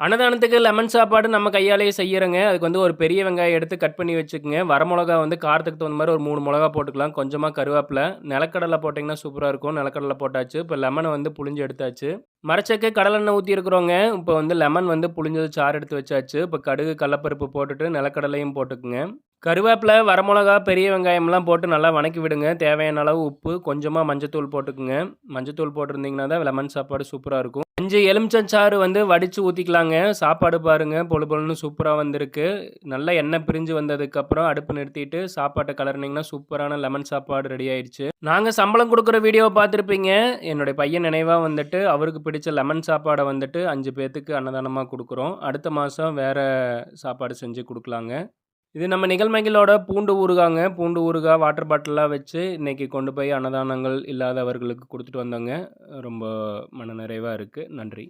அன்னதானத்துக்கு lemon சாப்பாடு நம்ம கையாலேயே செய்யறோங்க. அதுக்கு வந்து ஒரு பெரிய வெங்காயம் எடுத்து கட் பண்ணி வச்சுக்கங்க. வரமொளகா வந்து காரத்துக்கு தகுந்த மாரி ஒரு 3 மொளகா போட்டுக்கலாம். கொஞ்சமா கருவேப்பில, நிலக்கடலை போட்டீங்கன்னா சூப்பரா இருக்கும். நிலக்கடலை போட்டாச்சு. இப்ப லெமன வந்து புழிஞ்சு எடுத்தாச்சு. மரச்செக்கு கடலெண்ணெய் ஊத்தி இருக்கிறோங்க. இப்ப வந்து லெமன் வந்து புழிஞ்சது சாறு எடுத்து வச்சாச்சு. இப்ப கடுகு, கடலப்பருப்பு போட்டுட்டு நிலக்கடலையும் போட்டுக்குங்க. கருவேப்பில, வரமொளகா, பெரிய வெங்காயம்லாம் போட்டு நல்லா வணக்கி விடுங்க. தேவையான அளவு உப்பு, கொஞ்சமா மஞ்சத்தூள் போட்டுக்குங்க. மஞ்சத்தூள் போட்டிருந்தீங்கன்னா தான் லெமன் சாப்பாடு சூப்பரா இருக்கும். 5 எலுமிச்சஞ்சாறு வந்து வடிச்சு ஊத்திக்கலாங்க. சாப்பாடு பாருங்க பொழு பொழுன்னு சூப்பரா வந்திருக்கு. நல்லா எண்ணெய் பிரிஞ்சு வந்ததுக்கப்புறம் அடுப்பு நிறுத்திட்டு சாப்பாட்ட கலர்னீங்கன்னா சூப்பரான லெமன் சாப்பாடு ரெடி ஆயிடுச்சு. நாங்க சம்பளம் குடுக்குற வீடியோவ பார்த்துருப்பீங்க. என்னுடைய பையன் நினைவா வந்துட்டு அவருக்கு பிடிச்ச லெமன் சாப்பாட வந்துட்டு 5 பேத்துக்கு அன்னதானமா குடுக்குறோம். அடுத்த மாசம் வேற சாப்பாடு செஞ்சு குடுக்கலாங்க. இது நம்ம நிகழ்மைகளோட பூண்டு ஊறுகாங்க. பூண்டு ஊறுகாய் வாட்டர் பாட்டில்லாம் வச்சு இன்னைக்கு கொண்டு போய் அன்னதானங்கள் இல்லாதவர்களுக்கு குடுத்துட்டு வந்தோங்க. ரொம்ப மனநிறைவா இருக்கு. நன்றி.